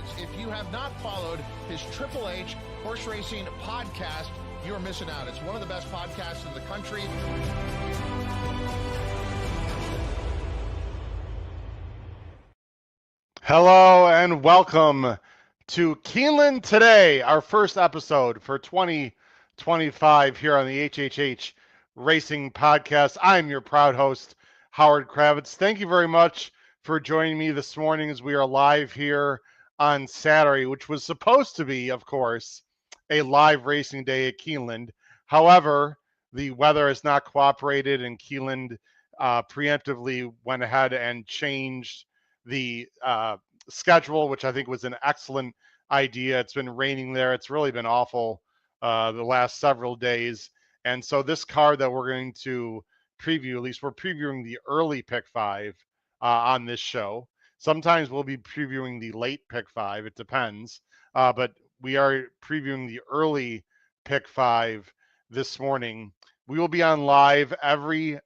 Kravitz. If you have not followed his Triple H horse racing podcast, you're missing out. It's one of the best podcasts in the country. Hello and welcome to Keeneland Today, our first episode for 2025 here on the HHH Racing Podcast. I'm your proud host, Howard Kravitz. Thank you very much for joining me this morning as we are live here on Saturday, which was supposed to be, of course, a live racing day at Keeneland. However, the weather has not cooperated, and Keeneland preemptively went ahead and changed the schedule, which I think was an excellent idea. It's been raining there. It's really been awful the last several days. And so this card that we're going to preview, at least we're previewing the early pick five on this show. Sometimes we'll be previewing the late pick five. It depends. But we are previewing the early pick five this morning. We will be on live every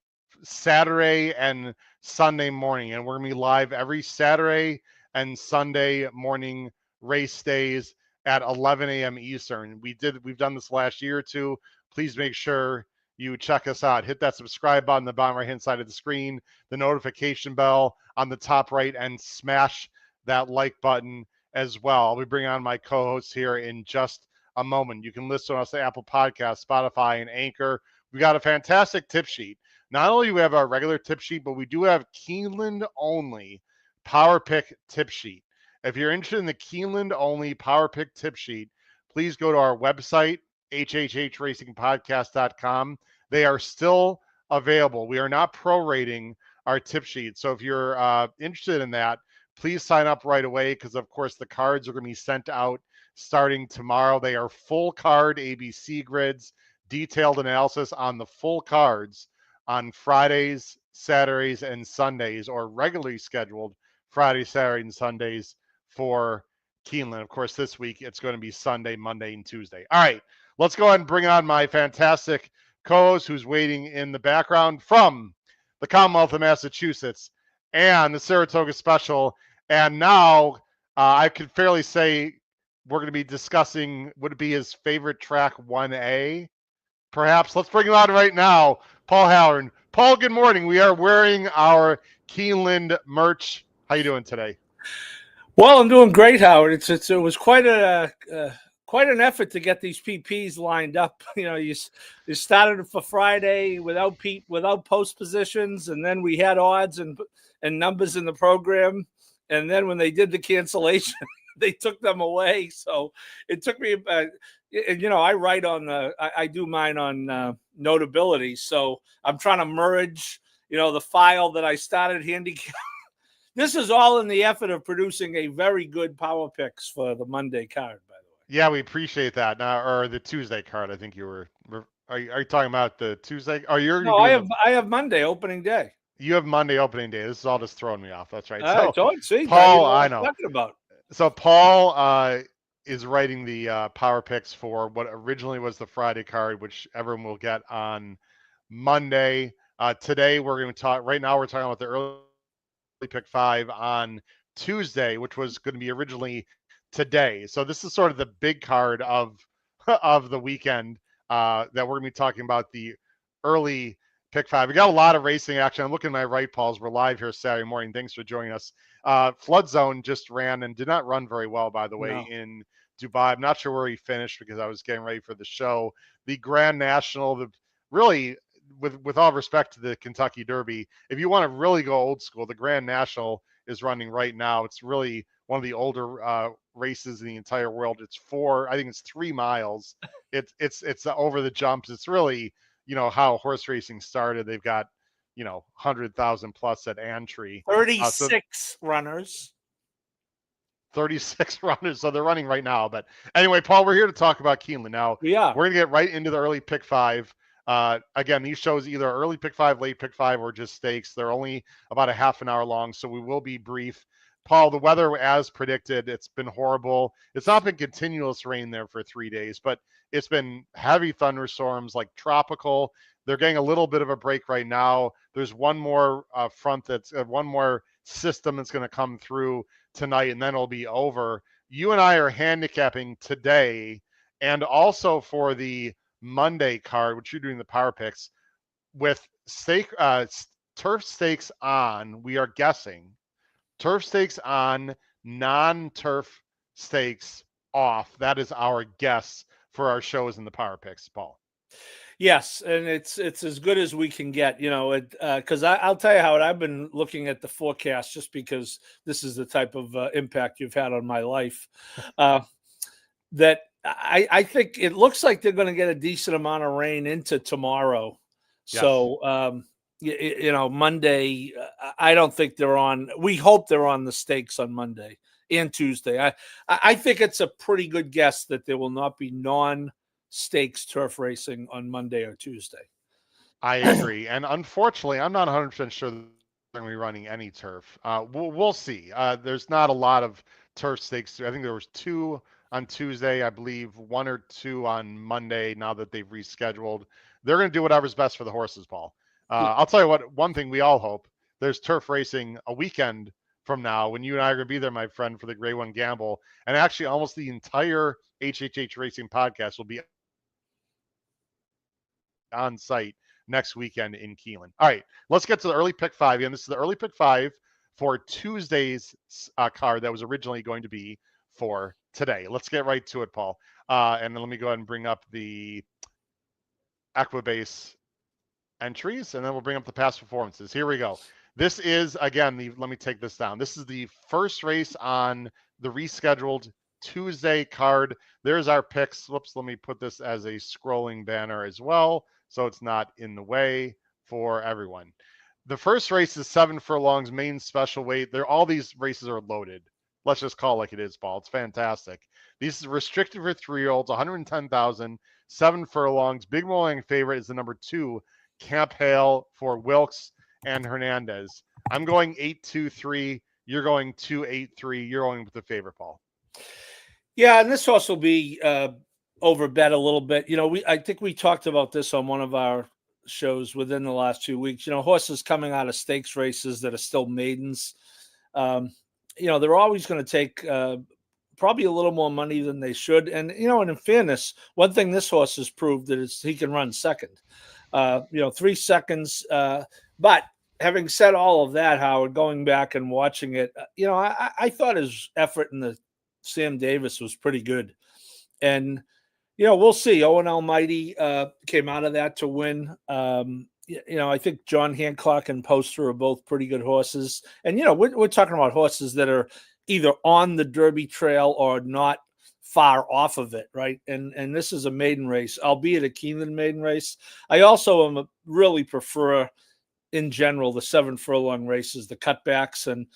Saturday and Sunday morning, and we're gonna be live every Saturday and Sunday morning race days at 11 a.m. Eastern. We've done this last year or two. Please make sure you check us out. Hit that subscribe button on the bottom right hand side of the screen, the notification bell on the top right, and smash that like button as well. I'll be bringing on my co-hosts here in just a moment. You can listen to us at Apple Podcasts, Spotify, and Anchor. We got a fantastic tip sheet. Not only do we have our regular tip sheet, but we do have Keeneland only Power Pick tip sheet. If you're interested in the Keeneland only Power Pick tip sheet, please go to our website, hhhracingpodcast.com. They are still available. We are not prorating our tip sheet. So if you're interested in that, please sign up right away because, of course, the cards are going to be sent out starting tomorrow. They are full card ABC grids, detailed analysis on the full cards on Fridays, Saturdays, and Sundays, or regularly scheduled Friday, Saturday, and Sundays for Keeneland. Of course, this week it's going to be Sunday, Monday, and Tuesday. All right, let's go ahead and bring on my fantastic co-host who's waiting in the background from the Commonwealth of Massachusetts and the Saratoga Special. And now I could fairly say we're going to be discussing, would it be his favorite track 1A? Perhaps. Let's bring him on right now, Paul Halloran. Paul, good morning. We are wearing our Keeneland merch. How you doing today? Well, I'm doing great, Howard. It was quite an effort to get these PPs lined up. You know, you started for Friday without post positions, and then we had odds and numbers in the program, and then when they did the cancellation, they took them away. So it took me about. You know, I write on I do mine on Notability. So I'm trying to merge, the file that I started handicap. This is all in the effort of producing a very good power picks for the Monday card, by the way. Yeah, we appreciate that. Now, or the Tuesday card. I think you were. Are you talking about the Tuesday? Oh, I have Monday opening day. You have Monday opening day. This is all just throwing me off. That's right. See, Paul, I know. Talking about. So Paul is writing the power picks for what originally was the Friday card, which everyone will get on Monday. Today we're going to talk. Right now we're talking about the early pick five on Tuesday, which was going to be originally today. So this is sort of the big card of the weekend that we're going to be talking about, the early pick five. We got a lot of racing action. I'm looking at my right, Pauls. We're live here Saturday morning. Thanks for joining us. Flood Zone just ran and did not run very well, by the way, in Dubai. I'm not sure where he finished because I was getting ready for the show. The Grand National, really, with all respect to the Kentucky Derby, if you want to really go old school, the Grand National is running right now. It's really one of the older races in the entire world. It's 3 miles. It's over the jumps. It's really, how horse racing started. They've got 100,000 plus at Antry. 36 runners. 36 runners, so they're running right now. But anyway, Paul, we're here to talk about Keeneland. Now, we're going to get right into the early pick five. Again, these shows either early pick five, late pick five, or just stakes. They're only about a half an hour long, so we will be brief. Paul, the weather, as predicted, it's been horrible. It's not been continuous rain there for 3 days, but it's been heavy thunderstorms, like tropical. They're getting a little bit of a break right now. There's one more one more system that's going to come through tonight, and then it'll be over. you and I are handicapping today and also for the Monday card, which you're doing the power picks with turf stakes on. We are guessing turf stakes on, non-turf stakes off. That is our guess for our shows in the power picks, Paul. Yes, and it's as good as we can get, because I'll tell you, Howard, I've been looking at the forecast just because this is the type of impact you've had on my life. That I think it looks like they're going to get a decent amount of rain into tomorrow. Yes. So, Monday, I don't think they're on. We hope they're on the stakes on Monday and Tuesday. I think it's a pretty good guess that there will not be non-stakes turf racing on Monday or Tuesday. I agree. And unfortunately, I'm not 100% sure they're going to be running any turf. We'll see. There's not a lot of turf stakes. I think there was 2 on Tuesday, I believe 1 or 2 on Monday now that they've rescheduled. They're going to do whatever's best for the horses, Paul. I'll tell you what, one thing we all hope, there's turf racing a weekend from now when you and I are going to be there, my friend, for the Grade 1 Gamble. And actually almost the entire HHH Racing podcast will be on site next weekend in Keeneland. All right, let's get to the early pick 5. And this is the early pick 5 for Tuesday's card that was originally going to be for today. Let's get right to it, Paul. And then let me go ahead and bring up the Equibase entries, and then we'll bring up the past performances. Here we go. This is, again, let me take this down. This is the first race on the rescheduled Tuesday card. There's our picks. Whoops, let me put this as a scrolling banner as well, so it's not in the way for everyone. The first race is 7 furlongs, main special weight. All these races are loaded. Let's just call it like it is, Paul. It's fantastic. These are restricted for 3-year-olds, 110,000, 7 furlongs. Big rolling favorite is the number 2, Camp Hale for Wilkes and Hernandez. I'm going 8-2-3. You're going 2-8-3. You're going with the favorite, Paul. Yeah, and this horse will be overbet a little bit. I think we talked about this on one of our shows within the last 2 weeks. Horses coming out of stakes races that are still maidens. They're always going to take probably a little more money than they should. And, and in fairness, one thing this horse has proved that is he can run second. 3 seconds. But having said all of that, Howard, going back and watching it, I thought his effort in the Sam Davis was pretty good. And, we'll see. Owen Almighty came out of that to win. I think John Hancock and Poster are both pretty good horses. And, we're talking about horses that are either on the Derby trail or not far off of it, right? And this is a maiden race, albeit a Keeneland maiden race. I also really prefer, in general, the 7 furlong races, the cutbacks. And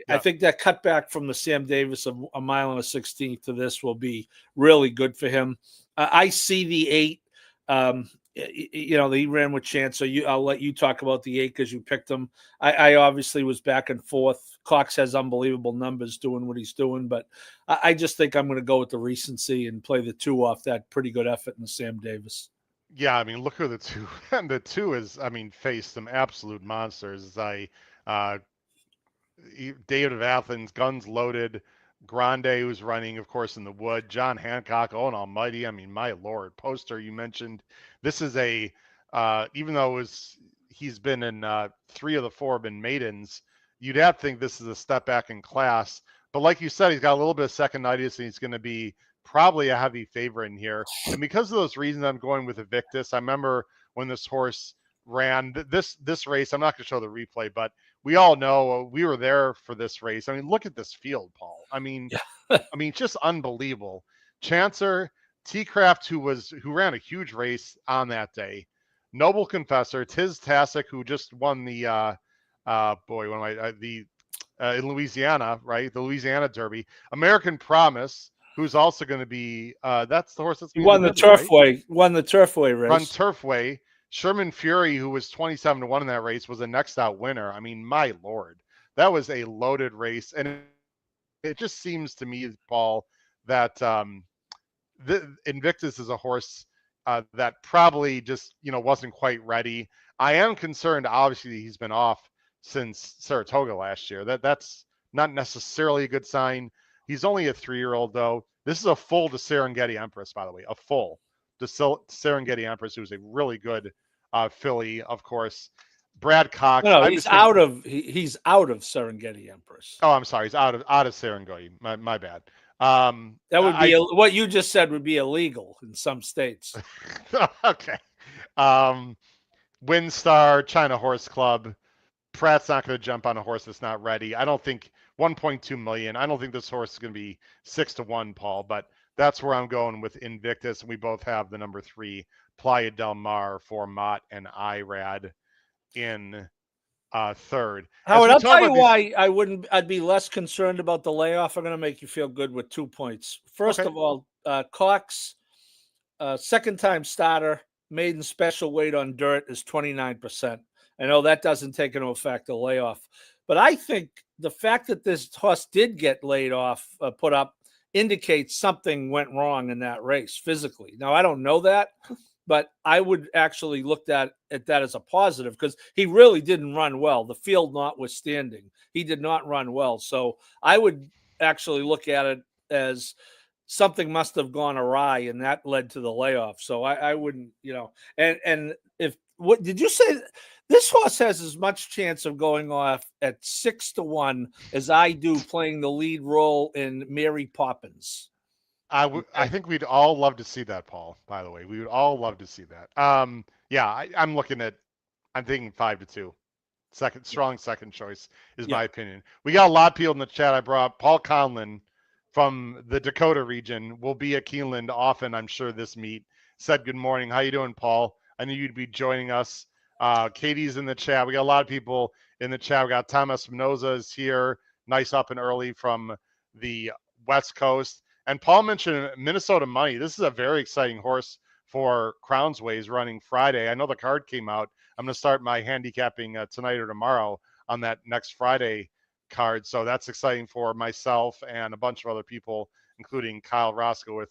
I think that cutback from the Sam Davis of 1 mile and a 16th to this will be really good for him. I see the 8. He ran with chance. So I'll let you talk about the 8 because you picked him. I obviously was back and forth. Cox has unbelievable numbers doing what he's doing, but I just think I'm going to go with the recency and play the 2 off that pretty good effort in the Sam Davis. Yeah, I mean, look who the 2. The 2 is, faced some absolute monsters. David of Athens, guns loaded. Grande, who's running, of course, in the wood. John Hancock, Owen Almighty. My Lord. Poster, you mentioned. This is even though he's been in 3 of the 4 been maidens, you'd have to think this is a step back in class. But like you said, he's got a little bit of seconditis, and he's going to be probably a heavy favorite in here. And because of those reasons, I'm going with Invictus. I remember when this horse ran this race. I'm not going to show the replay, but we all know we were there for this race. Look at this field, Paul. Just unbelievable. Chancer, T-Craft, who ran a huge race on that day. Noble Confessor, Tiz Tassic, who just won the in Louisiana, right? The Louisiana Derby. American Promise, who's also going to be that's the horse that's won the Turfway. Right? Won the Turfway race. Run Turfway. Sherman Fury, who was 27-1 in that race, was a next out winner. My Lord, that was a loaded race, and it just seems to me, Paul, that the Invictus is a horse that probably just wasn't quite ready. I am concerned. Obviously, he's been off since Saratoga last year. That's not necessarily a good sign. He's only a 3-year-old, though. This is a full to Serengeti Empress, by the way, a full to Serengeti Empress, who's a really good filly, of course. Brad Cox. No, I'm he's just gonna, out of Serengeti Empress. Oh, I'm sorry. He's out of Serengeti. My bad. That would be what you just said would be illegal in some states. Okay. Windstar, China Horse Club. Pratt's not going to jump on a horse that's not ready. I don't think 1.2 million. I don't think this horse is going to be 6-1, Paul. But that's where I'm going with Invictus. We both have the number 3 Playa del Mar for Mott and Irad in third. Howard, I'll tell you why I'd be less concerned about the layoff. I'm going to make you feel good with 2 points. First of all, Cox, second time starter, maiden special weight on dirt is 29%. I know that doesn't take into effect the layoff, but I think the fact that this horse did get laid off, put up, indicates something went wrong in that race physically. Now, I don't know that, but I would actually look at that as a positive because he really didn't run well, the field notwithstanding. He did not run well. So I would actually look at it as something must have gone awry, and that led to the layoff. So I wouldn't, and if what did you say? This horse has as much chance of going off at 6-1 as I do playing the lead role in Mary Poppins. I think we'd all love to see that, Paul, by the way. We would all love to see that. Yeah, I'm thinking 5-2. Strong second choice is my opinion. We got a lot of people in the chat. I brought up Paul Conlon from the Dakota region. Will be at Keeneland often, I'm sure, this meet. Said good morning. How you doing, Paul? I knew you'd be joining us. Katie's in the chat. We got a lot of people in the chat. We got Thomas Espinoza is here. Nice up and early from the West Coast. And Paul mentioned Minnesota Money. This is a very exciting horse for Crownsways running Friday. I know the card came out. I'm going to start my handicapping tonight or tomorrow on that next Friday card. So that's exciting for myself and a bunch of other people, including Kyle Roscoe with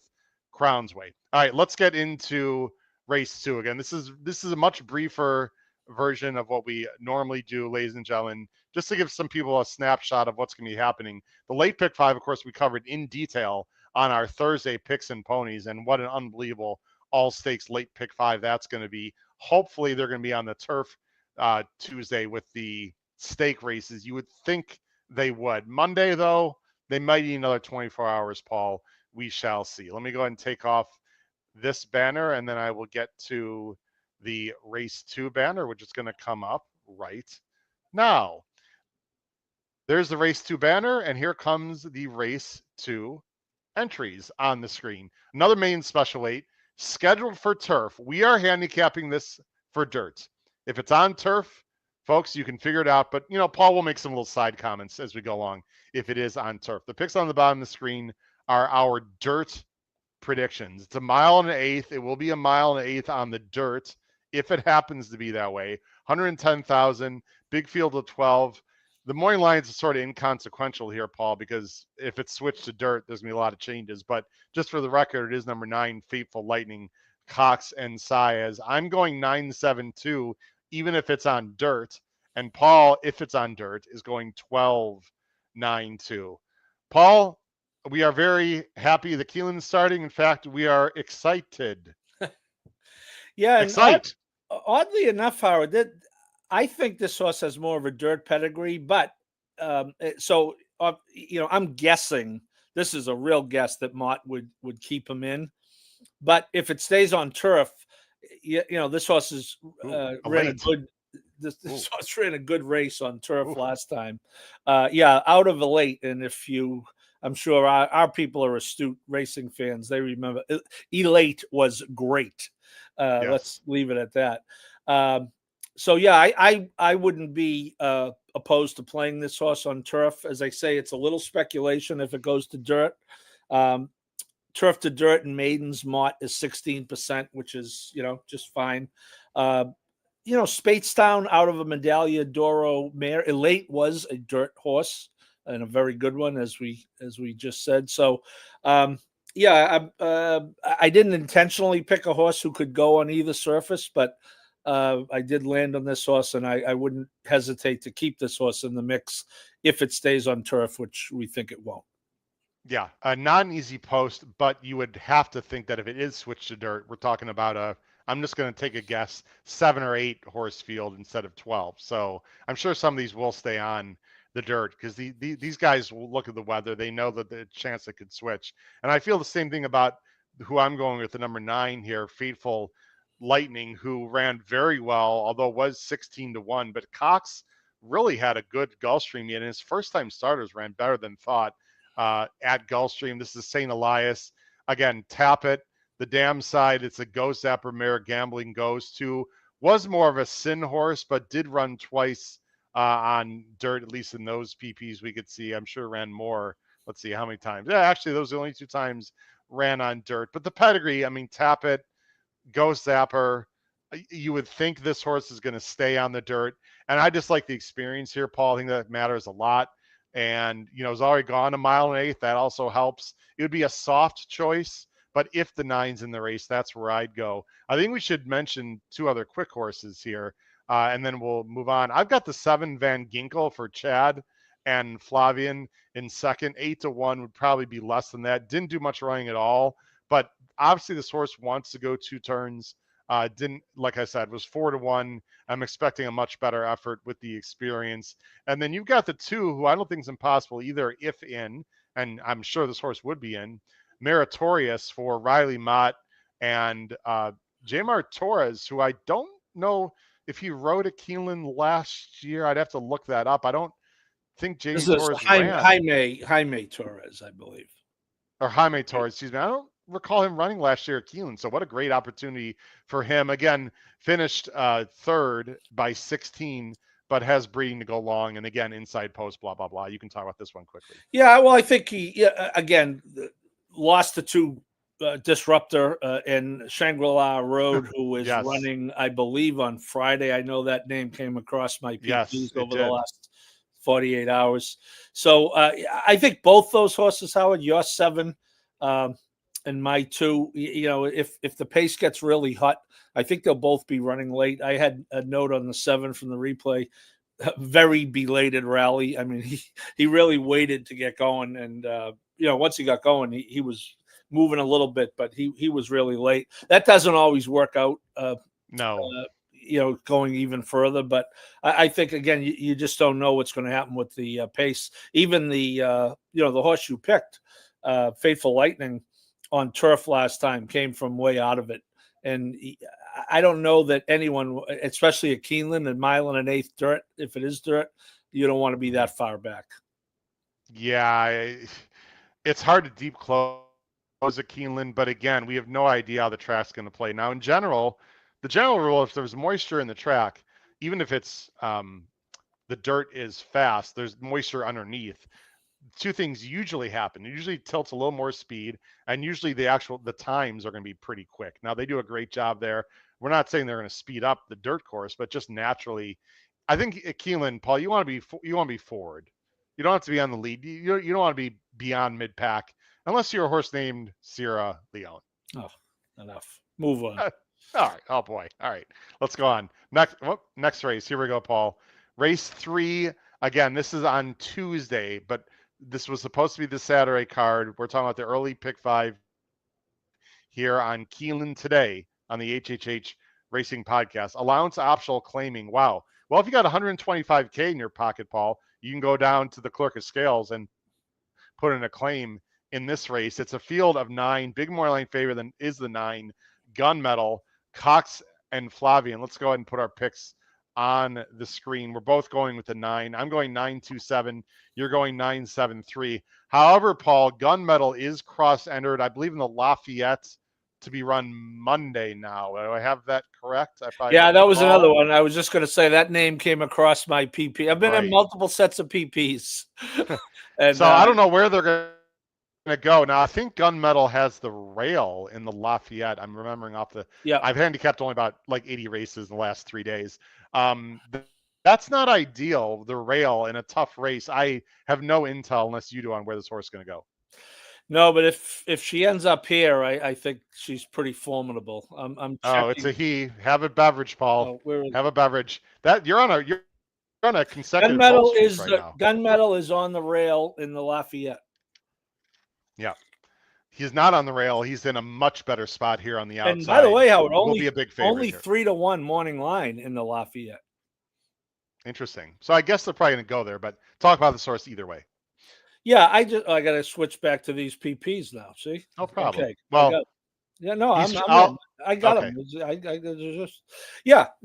Crownsway. All right, let's get into race 2 again. This is a much briefer version of what we normally do, ladies and gentlemen, just to give some people a snapshot of what's going to be happening. The late pick 5, of course, we covered in detail on our Thursday picks and ponies, and what an unbelievable all stakes late pick 5 that's going to be. Hopefully they're going to be on the turf Tuesday with the stake races. You would think they would. Monday, though, they might need another 24 hours, Paul. We shall see. Let me go ahead and take off this banner, and then I will get to the race 2 banner, which is going to come up right now. There's the race 2 banner, and here comes the race 2 entries on the screen. Another main special weight scheduled for turf. We are handicapping this for dirt. If it's on turf, folks, you can figure it out. But, Paul will make some little side comments as we go along if it is on turf. The picks on the bottom of the screen are our dirt predictions. It's 1.1 miles. It will be 1.1 miles on the dirt if it happens to be that way. 110,000, big field of 12. The morning lines are sort of inconsequential here, Paul, because if it's switched to dirt, there's going to be a lot of changes. But just for the record, it is number 9, Fateful Lightning, Cox and Saez. I'm going 9-7-2, even if it's on dirt. And Paul, if it's on dirt, is going 12-9-2. Paul, we are very happy the Keeneland is starting. In fact, we are excited. Yeah, excited. Oddly enough, Howard, I think this horse has more of a dirt pedigree, but I'm guessing, this is a real guess, that Mott would keep him in. But if it stays on turf, this horse is ran a good. This horse ran a good race on turf last time. Out of a late, and I'm sure our people are astute racing fans. They remember Elate was great. Yes. Let's leave it at that. I wouldn't be opposed to playing this horse on turf. As I say, it's a little speculation if it goes to dirt. Turf to dirt and maidens Mott is 16%, which is, just fine. Speightstown out of a Medaglia d'Oro mare. Elate was a dirt horse and a very good one, as we just said. So, I didn't intentionally pick a horse who could go on either surface, but I did land on this horse, and I wouldn't hesitate to keep this horse in the mix if it stays on turf, which we think it won't. Yeah, not an easy post, but you would have to think that if it is switched to dirt, we're talking about I'm just going to take a guess, 7 or 8 horse field instead of 12. So I'm sure some of these will stay on the dirt because these guys will look at the weather. They know that the chance it could switch. And I feel the same thing about who I'm going with, the number 9 here, Fateful Lightning, who ran very well, although it was 16-1. But Cox really had a good Gulfstream yet, and his first time starters ran better than thought at Gulfstream. This is St. Elias. Again, tap it. The dam side, it's a Go Zapper mare. Gambling goes to. Was more of a sin horse, but did run twice on dirt, at least in those PPs we could see. I'm sure ran more. Let's see how many times. Yeah, actually, those are the only 2 times ran on dirt. But the pedigree, I mean, tap it, Go Zapper. You would think this horse is going to stay on the dirt. And I just like the experience here, Paul. I think that matters a lot. And, it's already gone a mile and 1/8. That also helps. It would be a soft choice, but if the 9's in the race, that's where I'd go. I think we should mention 2 other quick horses here, and then we'll move on. I've got the 7 Van Ginkel for Chad and Flavian in second. 8-1 would probably be less than that. Didn't do much running at all, but obviously this horse wants to go 2 turns. Didn't, like I said, was 4-1. I'm expecting a much better effort with the experience. And then you've got the 2 who I don't think is impossible either, if in, and I'm sure this horse would be in, Meritorious for Riley Mott and Jamar Torres, who I don't know if he rode at Keeneland last year. I'd have to look that up. I don't think Jamie Torres ran. Jaime Torres, I believe. Or Jaime Torres, excuse me. I don't recall him running last year at Keeneland. So what a great opportunity for him. Again, finished 3rd by 16, but has breeding to go long. And again, inside post, blah, blah, blah. You can talk about this one quickly. Yeah, well, I think he, again, lost the 2 disruptor in Shangri-La Road, who was yes. running, I believe, on Friday. I know that name came across my PPs over the last 48 hours. So I think both those horses, Howard, your 7 and my 2, if the pace gets really hot, I think they'll both be running late. I had a note on the 7 from the replay, very belated rally. I mean, he really waited to get going. And, once he got going, he was moving a little bit, but he was really late. That doesn't always work out. No. Going even further. But I think, again, you just don't know what's going to happen with the pace. Even the horse you picked, Faithful Lightning, on turf last time came from way out of it. And I don't know that anyone, especially at Keeneland and mile and 1/8 dirt, if it is dirt, you don't want to be that far back. Yeah, it's hard to deep close at Keeneland, but again, we have no idea how the track's going to play. Now, in general, the general rule, if there's moisture in the track, even if it's the dirt is fast, there's moisture underneath. 2 things usually happen. It usually tilts a little more speed, and usually the times are going to be pretty quick. Now, they do a great job there. We're not saying they're going to speed up the dirt course, but just naturally, I think at Keeneland, Paul, you want to be forward. You don't have to be on the lead. You don't want to be beyond mid pack unless you're a horse named Sierra Leone. Oh, enough. Move on. All right. Oh boy. All right. Let's go on. Next race. Here we go, Paul. Race 3. Again, this is on Tuesday, but this was supposed to be the Saturday card. We're talking about the early pick 5 here on Keeneland today on the HHH Racing Podcast. Allowance optional claiming. Wow. Well, if you got 125K in your pocket, Paul, you can go down to the clerk of scales and put in a claim in this race. It's a field of 9. Big more line favorite than is the 9. Gunmetal, Cox, and Flavian. Let's go ahead and put our picks on the screen. We're both going with the 9. I'm going 9-2-7. You're going 9-7-3. However, Paul, Gunmetal is cross-entered, I believe, in the Lafayette to be run Monday now. Do I have that correct? Yeah, that was another one. I was just going to say that name came across my PP. I've been in multiple sets of PPs. And, so I don't know where they're going to go. Now, I think Gunmetal has the rail in the Lafayette. I'm remembering off the – yeah. I've handicapped only about like 80 races in the last 3 days. That's not ideal, the rail in a tough race. I have no intel unless you do on where this horse is going to go. No, but if she ends up here, I think she's pretty formidable. I'm checking. It's a he. Have a beverage, Paul. Have a beverage. That you're on a consecutive Gunmetal is right now. Gunmetal is on the rail in the Lafayette. Yeah. He's not on the rail. He's in a much better spot here on the outside. And by the way, Howard, will be a big favorite only here. 3-1 morning line in the Lafayette. Interesting. So I guess they're probably going to go there, but talk about the source either way. Yeah, I got to switch back to these PPs now. See, No problem. Okay. Well, yeah, no, I'm I'll- in. I got okay. them.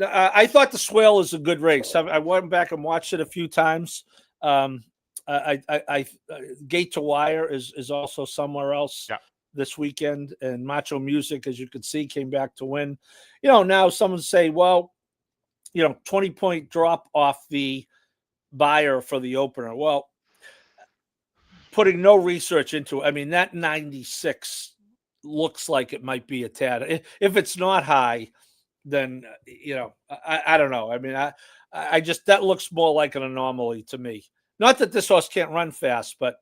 I thought the Swale is a good race. I went back and watched it a few times. I Gate to Wire is also somewhere else this weekend, and Macho Music, as you can see, came back to win. Now someone say, well, 20-point drop off the buyer for the opener. Well, putting no research into it, I mean, that 96 looks like it might be a tad. If it's not high, then I don't know. I mean, I just, that looks more like an anomaly to me. Not that this horse can't run fast, but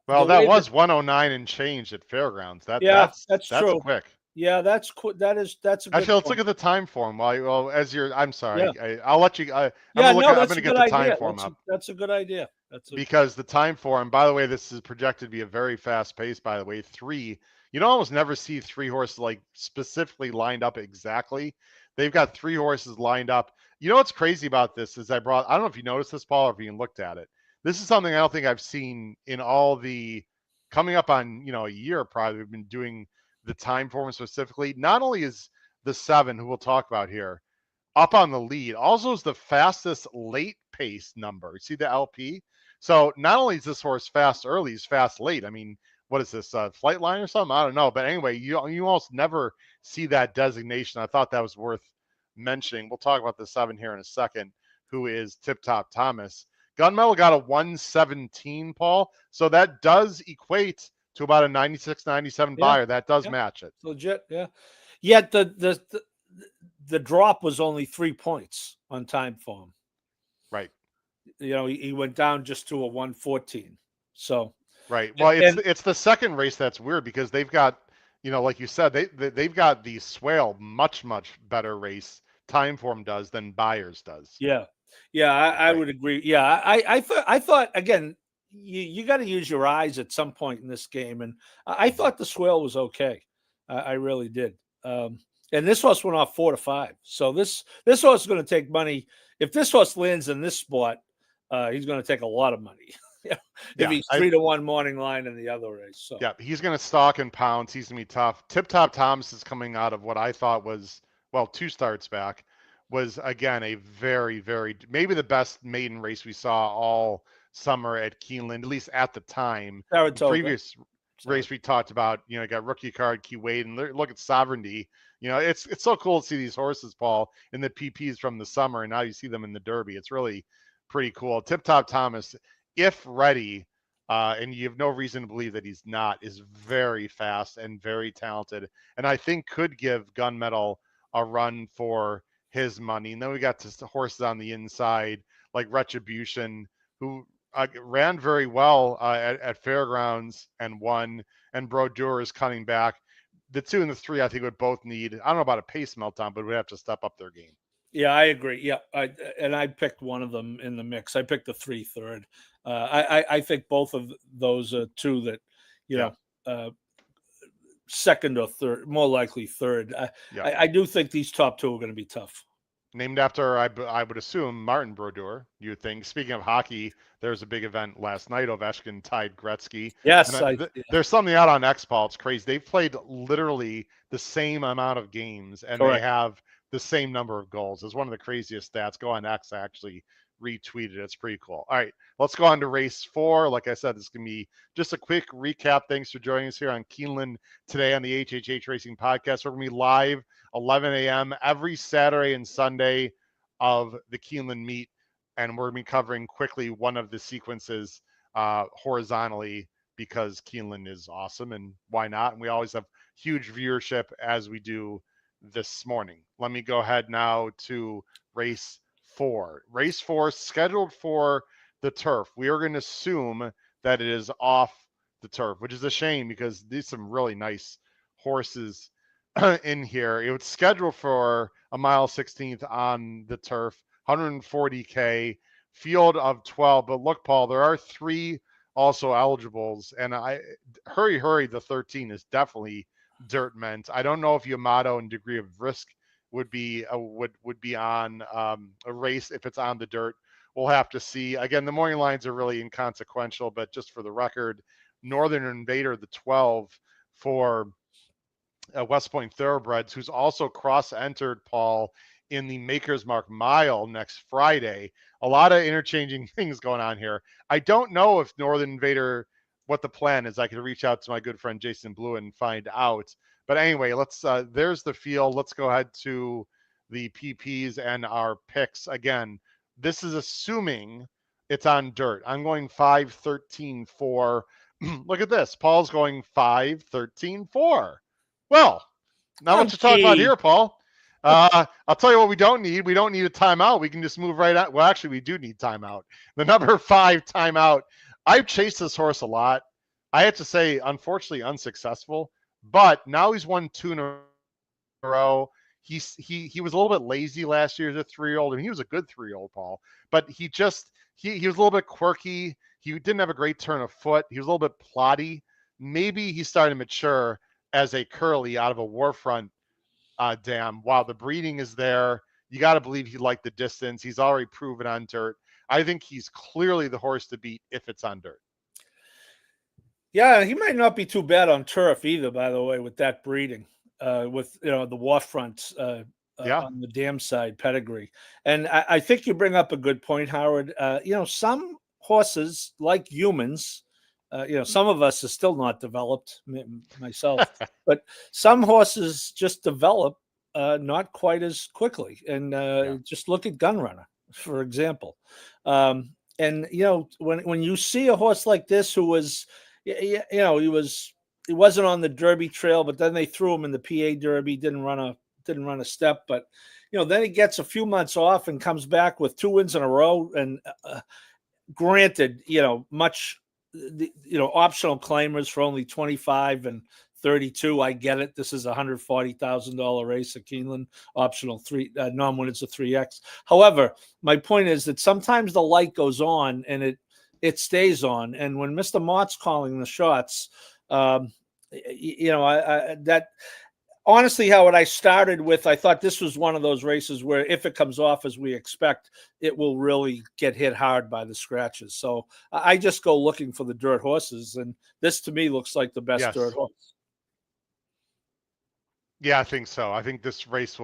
well, that was 109 and change at Fairgrounds. That's true. Quick. Yeah, that's a good Actually, let's look at the time form. I'm sorry. Yeah. I'll let you. I'm going to get the time form up. That's a good idea. Because the time form, by the way, this is projected to be a very fast pace, by the way. 3. You don't almost never see 3 horses like specifically lined up exactly. They've got 3 horses lined up. You know what's crazy about this is I don't know if you noticed this, Paul, or if you looked at it. This is something I don't think I've seen in all the coming up on, a year probably. We've been doing the time form specifically. Not only is the 7, who we'll talk about here, up on the lead, also is the fastest late pace number. See the LP? So not only is this horse fast early, he's fast late. I mean, what is this, flight line or something? I don't know. But anyway, you almost never see that designation. I thought that was worth mentioning. We'll talk about the 7 here in a second, who is Tip Top Thomas. Gunmetal got a 117, Paul. So that does equate to about a 96, 97 buyer. That does match it. Legit, yeah. Yet the drop was only 3 points on time form. Right. He went down just to a 114. So right. Well, it's the second race that's weird because they've got, like you said, they've got the Swale much better race time form does than Buyers does. Yeah. I would agree. Yeah, I thought again, you got to use your eyes at some point in this game, and I thought the Swale was okay. I really did. And this horse went off 4 to 5. So this horse is going to take money. If this horse lands in this spot, he's going to take a lot of money. If he's 3-1 morning line in the other race. So yeah, he's going to stalk and pounce. He's going to be tough. Tip Top Thomas is coming out of what I thought was 2 starts back. Was again a very, very maybe the best maiden race we saw all summer at Keeneland, at least at the time. The previous race we talked about, got rookie card Key Wade, and look at Sovereignty. It's so cool to see these horses, Paul, in the PPs from the summer, and now you see them in the Derby. It's really pretty cool. Tip Top Thomas, if ready, and you have no reason to believe that he's not, is very fast and very talented, and I think could give Gunmetal a run for his money. And then we got the horses on the inside like Retribution, who ran very well at Fairgrounds and won, and Brodeur is coming back. The 2 and the 3 I think would both need, I don't know about a pace meltdown, but would have to step up their game. Yeah, I agree. Yeah, I picked one of them in the mix. I picked the 3 third. I think both of those are 2 that second or third, more likely third. I do think these top 2 are going to be tough. Named after, I would assume, Martin Brodeur, you would think. Speaking of hockey, there's a big event last night. Ovechkin tied Gretzky. Yes. There's something out on X-Ball. It's crazy. They've played literally the same amount of games, and Correct. They have the same number of goals. It's one of the craziest stats. Go on X, I actually retweeted it. It's pretty cool. All right, let's go on to race 4. Like I said, this is going to be just a quick recap. Thanks for joining us here on Keeneland today on the HHH Racing Podcast. We're going to be live 11 a.m. every Saturday and Sunday of the Keeneland meet, and we're going to be covering quickly one of the sequences horizontally because Keeneland is awesome, and why not? And we always have huge viewership as we do this morning. Let me go ahead now to race 4. Race 4 scheduled for the turf. We are going to assume that it is off the turf, which is a shame because these some really nice horses in here. It was scheduled for a mile 16th on the turf, 140K, field of 12. But look, Paul, there are 3 also eligibles. And Hurry, the 13 is definitely dirt meant. I don't know if Yamato and Degree of Risk would be on a race if it's on the dirt. We'll have to see. Again, the morning lines are really inconsequential, but just for the record, Northern Invader, the 12 for West Point Thoroughbreds, who's also cross-entered, Paul, in the Maker's Mark Mile next Friday. A lot of interchanging things going on here. I don't know if Northern Invader, what the plan is. I could reach out to my good friend Jason Blue and find out. But anyway, there's the field. Let's go ahead to the PPs and our picks. Again, this is assuming it's on dirt. I'm going 5, 13, 4. Look at this. Paul's going 5, 13, 4. Well, not much to talk about here, Paul. I'll tell you what we don't need. We don't need a timeout. We can just move right out. Well, actually, we do need timeout. The number 5 timeout. I've chased this horse a lot. I have to say, unfortunately, unsuccessful. But now he's won 2 in a row. He was a little bit lazy last year as a 3-year-old, and he was a good 3-year-old, Paul. But he was a little bit quirky. He didn't have a great turn of foot. He was a little bit plotty. Maybe he's starting to mature as a curly out of a Warfront dam. While the breeding is there, you got to believe he liked the distance. He's already proven on dirt. I think he's clearly the horse to beat if it's on dirt. Yeah, he might not be too bad on turf either, by the way, with that breeding, with the Warfronts on the dam side pedigree. And I think you bring up a good point, Howard. Some horses, like humans, some of us are still not developed, myself, but some horses just develop not quite as quickly. And just look at Gunrunner, for example. And when you see a horse like this who was, he wasn't on the Derby trail, but then they threw him in the PA Derby, didn't run a step, but then he gets a few months off and comes back with 2 wins in a row. And granted, optional claimers for only 25 and 32. I get it. This is a $140,000 race at Keeneland. Optional non-winners of 3X. However, my point is that sometimes the light goes on and it stays on. And when Mr. Mott's calling the shots, that honestly, Howard, I started with, I thought this was one of those races where if it comes off as we expect, it will really get hit hard by the scratches. So I just go looking for the dirt horses. And this to me looks like the best dirt horse. Yeah, I think so. I think this race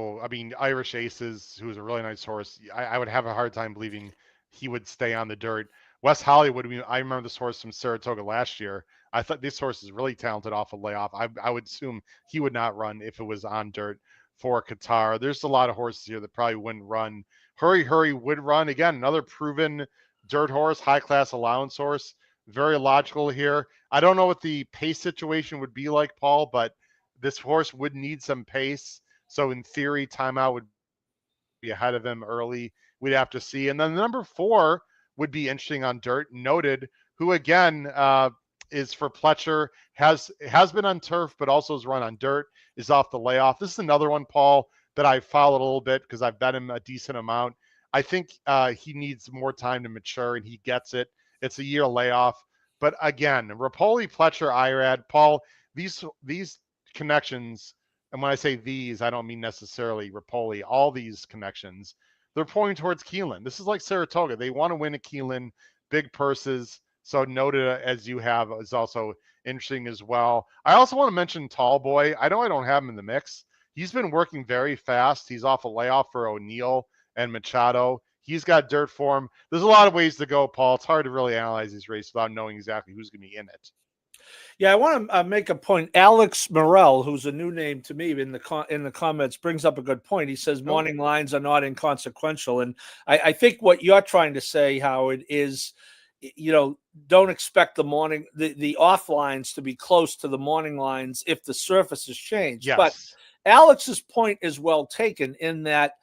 Irish Aces, who's a really nice horse, I would have a hard time believing he would stay on the dirt. West Hollywood, I remember this horse from Saratoga last year. I thought this horse is really talented off a layoff. I would assume he would not run if it was on dirt for Qatar. There's a lot of horses here that probably wouldn't run. Hurry would run. Again, another proven dirt horse, high-class allowance horse. Very logical here. I don't know what the pace situation would be like, Paul, but this horse would need some pace. So in theory, timeout would be ahead of him early. We'd have to see. And then the number 4 would be interesting on dirt. Noted, who again is for Pletcher, has been on turf, but also has run on dirt, is off the layoff. This is another one, Paul, that I followed a little bit because I've bet him a decent amount. I think he needs more time to mature, and he gets it. It's a year layoff. But again, Rapoli, Pletcher, Irad, Paul, these connections, and when I say these, I don't mean necessarily Rapoli, all these connections, they're pointing towards Keeneland. This is like Saratoga. They want to win at Keeneland, big purses. So noted as you have is also interesting as well. I also want to mention Tall Boy. I know I don't have him in the mix. He's been working very fast. He's off a layoff for O'Neill and Machado. He's got dirt form. There's a lot of ways to go, Paul. It's hard to really analyze these races without knowing exactly who's going to be in it. Yeah, I want to make a point. Alex Morel, who's a new name to me in the comments, brings up a good point. He says morning lines are not inconsequential. And I think what you're trying to say, Howard, is, don't expect the off lines to be close to the morning lines if the surface has changed. Yes. But Alex's point is well taken in that,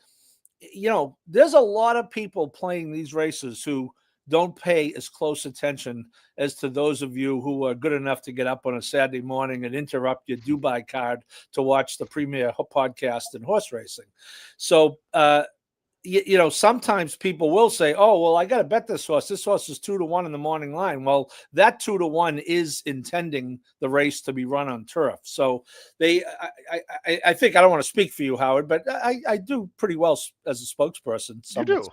there's a lot of people playing these races who don't pay as close attention as to those of you who are good enough to get up on a Saturday morning and interrupt your Dubai card to watch the premier podcast in horse racing. So sometimes people will say, "Oh, well, I got to bet this horse. This horse is 2-1 in the morning line." Well, that 2-1 is intending the race to be run on turf. So I think I don't want to speak for you, Howard, but I do pretty well as a spokesperson. You do.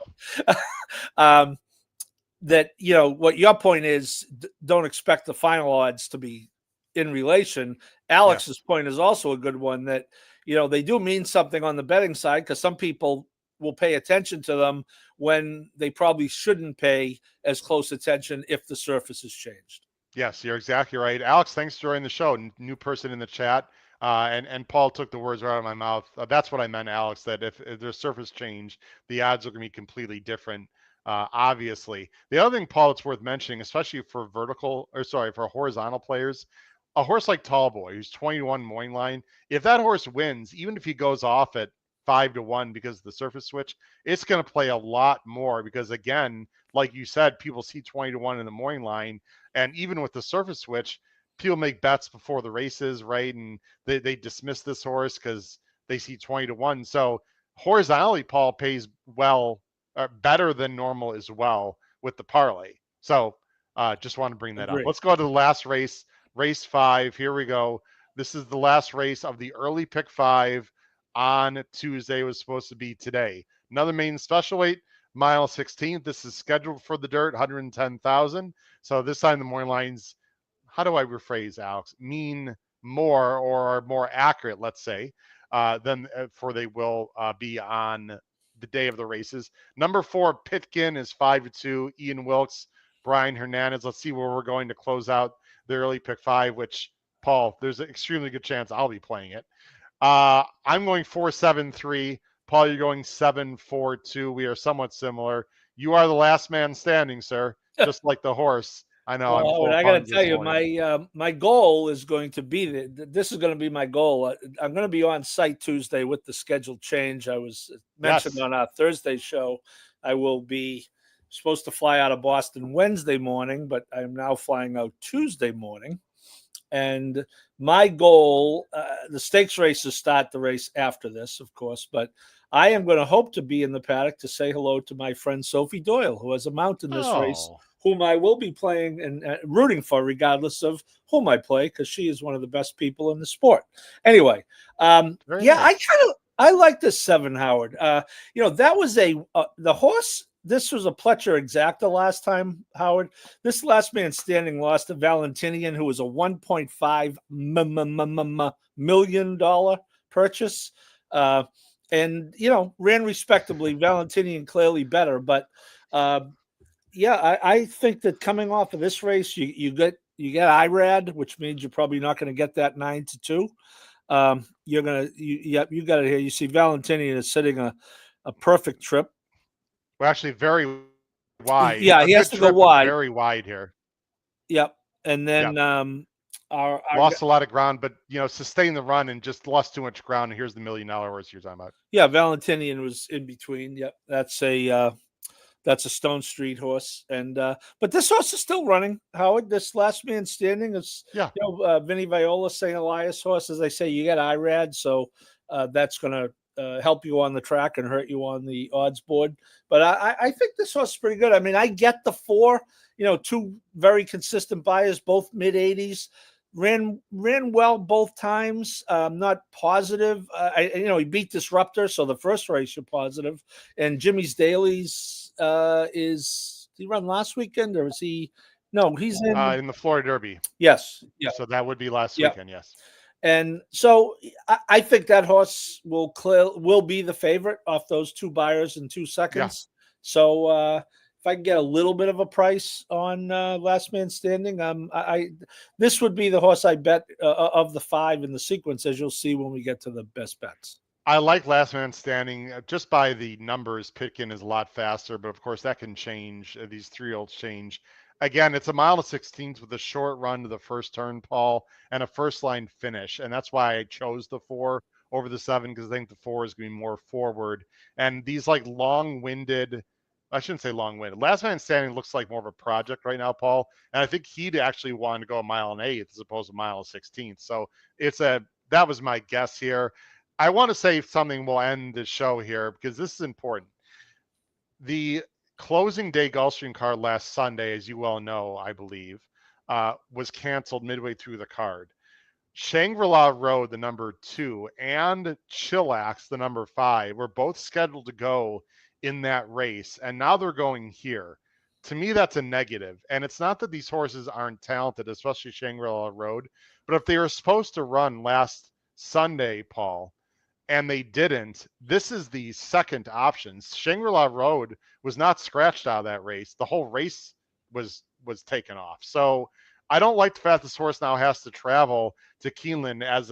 That what your point is, don't expect the final odds to be in relation. Alex's point is also a good one, that they do mean something on the betting side, because some people will pay attention to them when they probably shouldn't pay as close attention if the surface has changed. Yes, you're exactly right. Alex, thanks for joining the show. New person in the chat. And Paul took the words right out of my mouth. That's what I meant, Alex, that if there's surface change, the odds are going to be completely different, obviously. The other thing, Paul, it's worth mentioning, especially for for horizontal players, a horse like Tallboy, who's 21 morning line, if that horse wins, even if he goes off at 5-1 because of the surface switch, it's going to play a lot more because, again, like you said, people see 20-1 in the morning line. And even with the surface switch, people make bets before the races, right? And they dismiss this horse because they see 20-1. So horizontally, Paul pays better than normal as well with the parlay. So just want to bring that up. Let's go to the last race, race 5. Here we go. This is the last race of the early pick 5 on Tuesday. It was supposed to be today. Another main special weight, mile 16th. This is scheduled for the dirt, 110,000. So this time the morning lines, how do I rephrase, Alex? Mean more or are more accurate, let's say, than for they will be on the day of the races. Number 4, Pitkin is 5-2. Ian Wilkes, Brian Hernandez. Let's see where we're going to close out the early pick 5, which, Paul, there's an extremely good chance I'll be playing it. I'm going 4-7-3. Paul, you're going 7-4-2. We are somewhat similar. You are the last man standing, sir, just like the horse. I know. Well, I got to tell you, my goal is going to be this is going to be my goal. I'm going to be on site Tuesday with the scheduled change. I was mentioned on our Thursday show. I will be supposed to fly out of Boston Wednesday morning, but I am now flying out Tuesday morning. And my goal, the stakes races start the race after this, of course, but I am going to hope to be in the paddock to say hello to my friend Sophie Doyle, who has a mount in this race, whom I will be playing and rooting for, regardless of whom I play, because she is one of the best people in the sport. Anyway, nice. I like this 7, Howard. That was the horse. This was a Pletcher exacta last time, Howard. This last man standing lost to Valentinian, who was a $1.5 million purchase. And, ran respectably. Valentinian clearly better. But, I think that coming off of this race, you get IRAD, which means you're probably not going to get that 9-2. You got it here. You see Valentinian is sitting a perfect trip. Well, actually, very wide. Yeah, he has to go wide. Very wide here. Yep. And then lost a lot of ground, but sustained the run and just lost too much ground. And here's the $1 million horse you're talking about. Yeah, Valentinian was in between. Yep, that's a Stone Street horse, and but this horse is still running. Howard, this last man standing is Vinny Viola St. Elias horse. As I say, you get IRAD, so that's going to help you on the track and hurt you on the odds board. But I think this horse is pretty good. I mean, I get the 4, 2 very consistent buyers, both mid-80s, ran well both times. Not positive. He beat Disruptor, so the first race you're positive. And Jimmy's Dailies did he run last weekend or is he? No, he's in the Florida Derby. Yes. Yeah. So that would be last weekend. Yes. And so I think that horse will be the favorite off those 2 buyers in 2 seconds. Yeah. So if I can get a little bit of a price on last man standing, this would be the horse I bet of the 5 in the sequence, as you'll see when we get to the best bets. I like last man standing just by the numbers. Pitkin is a lot faster, but of course that can change. These 3-year-olds change. Again, it's a mile of 16th with a short run to the first turn, Paul, and a first line finish. And that's why I chose the 4 over the 7, because I think the 4 is going to be more forward. And these long-winded, I shouldn't say long-winded. Last man standing looks like more of a project right now, Paul. And I think he'd actually want to go a mile and 8 as opposed to a mile of 16th. So that was my guess here. I want to say something will end the show here because this is important. the closing day Gulfstream card last Sunday, as you well know, I believe, was canceled midway through the card. Shangri-La Road, the number 2, and Chillax, the number 5, were both scheduled to go in that race, and now they're going here. To me, that's a negative. And it's not that these horses aren't talented, especially Shangri-La Road, but if they were supposed to run last Sunday, Paul, and they didn't, this is the second option. Shangri-La Road was not scratched out of that race. The whole race was taken off. So I don't like the fact this horse now has to travel to Keeneland as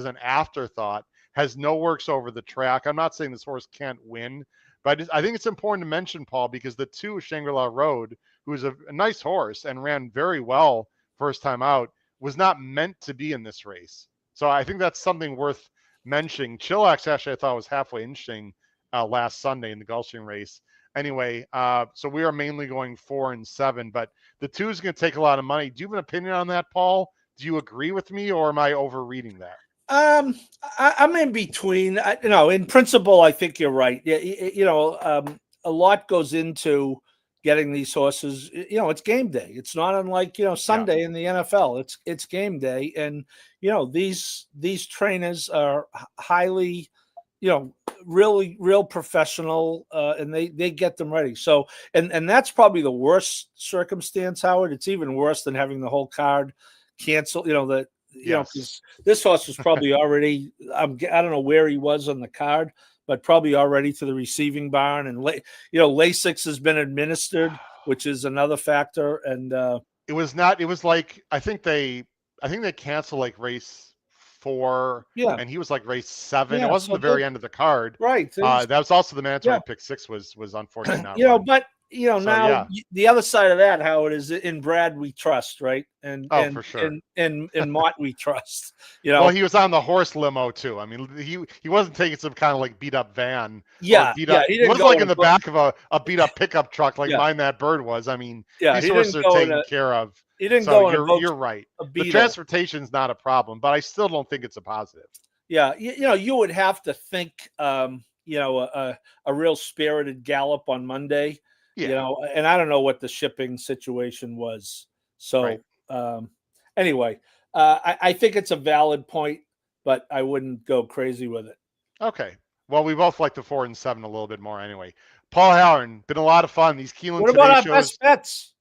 an afterthought, has no works over the track. I'm not saying this horse can't win, but I think it's important to mention, Paul, because the 2, Shangri-La Road, who is a nice horse and ran very well first time out, was not meant to be in this race. So I think that's something worth mentioning. Chillax actually I thought was halfway interesting last Sunday in the Gulfstream race. Anyway, so we are mainly going 4 and 7, but the 2 is going to take a lot of money. Do you have an opinion on that, Paul? Do you agree with me, or am I overreading that? I'm in between. In principle, I think you're right. A lot goes into getting these horses. It's game day. It's not unlike Sunday in the NFL. It's game day, and these trainers are highly, really real professional, and they get them ready. So, and that's probably the worst circumstance, Howard. It's even worse than having the whole card canceled. Because this horse was probably already, I don't know where he was on the card, but probably already to the receiving barn. And, Lasix has been administered, which is another factor. And it was like, I think they canceled like race 4, and he was like race 7. It wasn't the very end of the card. Right. That was also the mandatory pick 6 was unfortunately not run. But now the other side of that, Howard, is in Brad we trust, right? And for sure. And Mott we trust. Well, he was on the horse limo too. I mean, he wasn't taking some kind of like beat up van. He wasn't like in the back of a beat up pickup truck like Mine That Bird was. I mean, these horses are taken care of. He didn't so go. You're right. The transportation's not a problem, but I still don't think it's a positive. Yeah, you would have to think, a real spirited gallop on Monday. And I don't know what the shipping situation was. So anyway, I think it's a valid point, but I wouldn't go crazy with it. Okay. Well, we both like the 4 and 7 a little bit more anyway. Paul Halloran, been a lot of fun. These Keeneland What about our best bets?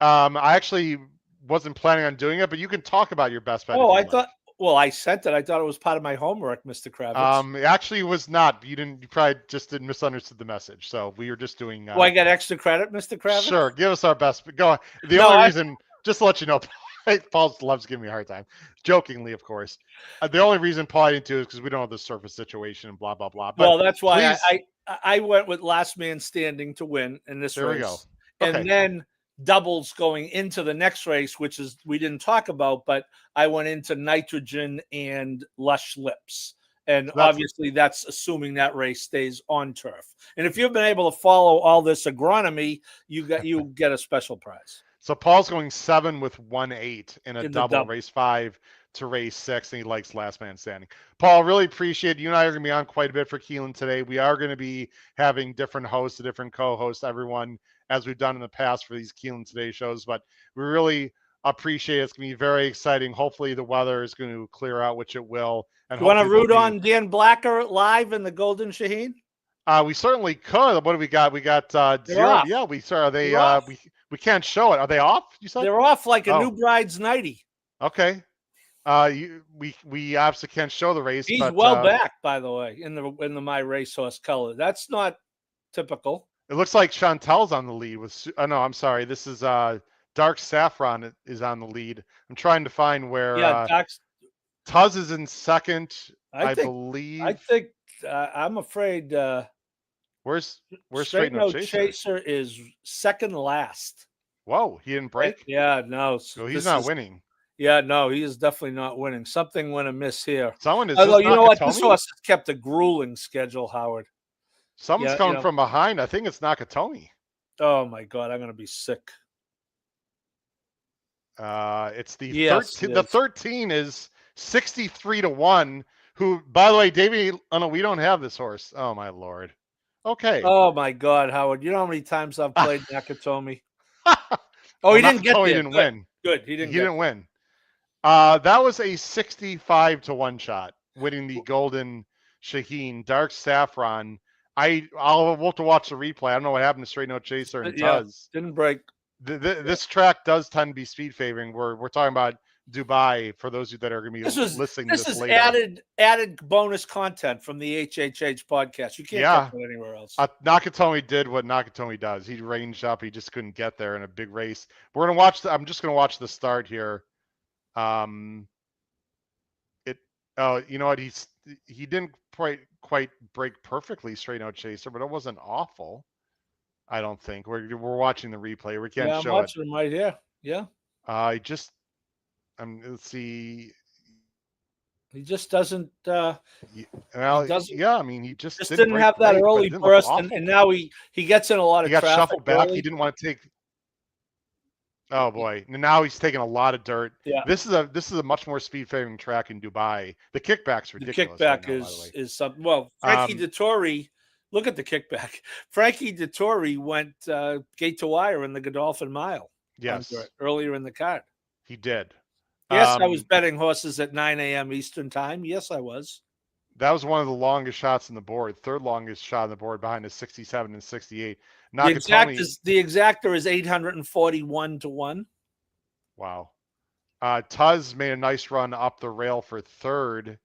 I actually wasn't planning on doing it, but you can talk about your best bet. Oh, I thought. Well, I sent it. I thought it was part of my homework, Mr. Kravitz. It actually was not. You probably just didn't misunderstood the message. So we were just doing. Do I get extra credit, Mr. Kravitz? Sure. Give us our best. Go on. The only reason, just to let you know, Paul loves giving me a hard time. Jokingly, of course. The only reason Paul didn't do it is because we don't have the surface situation and blah, blah, blah. But well, that's why I went with last man standing to win in this race. There we go. Okay. And then doubles going into the next race, which is we didn't talk about, but I went into Nitrogen and Lush Lips. And obviously that's assuming that race stays on turf. And if you've been able to follow all this agronomy, you get a special prize. So Paul's going 7 with 1-8 in a double, race 5 to race 6, and he likes last man standing. Paul, really appreciate it. You and I are going to be on quite a bit for Keeneland today. We are going to be having different hosts, different co-hosts, everyone, as we've done in the past for these Keeneland Today shows. But we really appreciate it. It's going to be very exciting. Hopefully the weather is going to clear out, which it will. And you want to root on Dan Blacker live in the Golden Shaheen? We certainly could. What do we got? We got 0. Off. Yeah, we saw. Are they? We can't show it. Are they off? You said they're off like a new bride's nightie. Okay. We obviously can't show the race. He's well back, by the way, in the My Racehorse color. That's not typical. It looks like Chantel's on the lead with. Oh no, I'm sorry. This is Dark Saffron is on the lead. I'm trying to find where. Tuz is in second, I believe. I think I'm afraid. Where's Straight No Chaser is second last. Whoa, he didn't break? Yeah, no. So he's not winning. Yeah, no, he is definitely not winning. Something went amiss here. Someone is. Although you know what, this horse has kept a grueling schedule, Howard. Someone's coming from behind. I think it's Nakatomi. Oh my God, I'm gonna be sick. It's the 13. The 13 is 63-1. Who, by the way, Davey? Oh no, we don't have this horse. Oh my Lord. Okay. Oh my God, Howard! You know how many times I've played Nakatomi? Well, He didn't get Nakatomi there. didn't win. Good. He didn't win. That was a 65-1 shot, winning the Golden Shaheen Dark Saffron. We'll have to watch the replay. I don't know what happened to Straight No Chaser and Tuz. Didn't break. This track does tend to be speed favoring. We're talking about Dubai for those of you that are going to be listening to this is later. added bonus content from the HHH podcast. You can't get that anywhere else. Nakatomi did what Nakatomi does. He ranged up. He just couldn't get there in a big race. We're going to watch. I'm just going to watch the start here. You know what? He didn't quite break perfectly Straight No Chaser, but it wasn't awful. I don't think we're watching the replay. We can't show it. I'm watching him right here. Yeah. Let's see. He just doesn't. I mean, he just didn't have that early burst, and now he gets in a lot of traffic. He got shuffled back. Early. He didn't want to take. Oh boy! Now he's taking a lot of dirt. Yeah. This is a much more speed favoring track in Dubai. The kickback's ridiculous. The kickback is something. Well, Frankie Dettori. Look at the kickback. Frankie Dettori went gate to wire in the Godolphin Mile. Yes. Earlier in the card. He did. Yes, I was betting horses at 9 a.m. Eastern time. Yes, I was. That was one of the longest shots on the board. Third longest shot on the board behind the 67 and 68. The exactor is 841 to 1. Wow. Tuz made a nice run up the rail for third,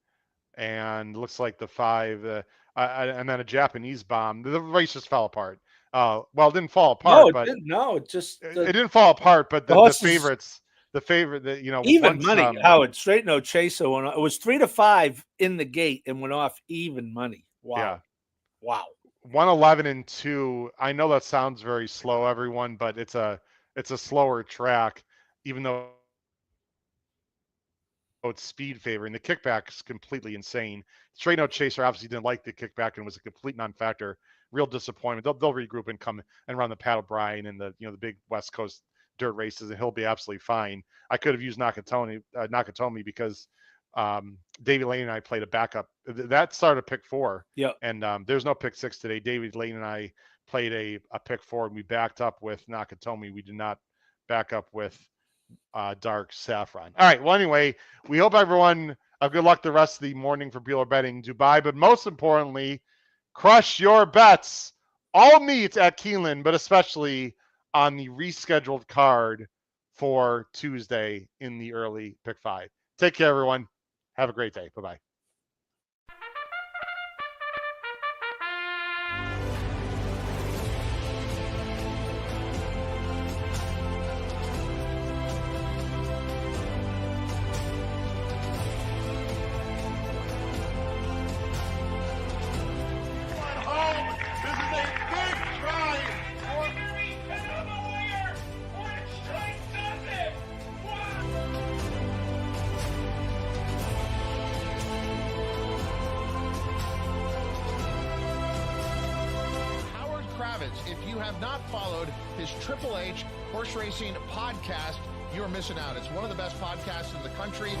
and looks like the 5, and then a Japanese bomb. The race just fell apart. Well, it didn't fall apart. No, it didn't fall apart. But the favorites. The favorite that even money. Howard Straight No Chaser went. It was 3-5 in the gate and went off even money. Wow. Yeah. Wow. 111 and 2. I know that sounds very slow, everyone, but it's a slower track, even though it's speed favoring. The kickback is completely insane. Straight No Chaser obviously didn't like the kickback and was a complete non-factor. Real disappointment. They'll regroup and come and run the Pat O'Brien and the big West Coast dirt races, and he'll be absolutely fine. I could have used Nakatomi because David Lane and I played a backup. That started pick 4. Yeah. And there's no pick 6 today. David Lane and I played a pick 4, and we backed up with Nakatomi. We did not back up with Dark Saffron. All right. Well, anyway, we hope everyone good luck the rest of the morning for Bueller Betting Dubai. But most importantly, crush your bets. All meet at Keeneland, but especially on the rescheduled card for Tuesday in the early pick 5. Take care, everyone. Have a great day. Bye-bye. If you have not followed his Triple H horse racing podcast, you're missing out. It's one of the best podcasts in the country.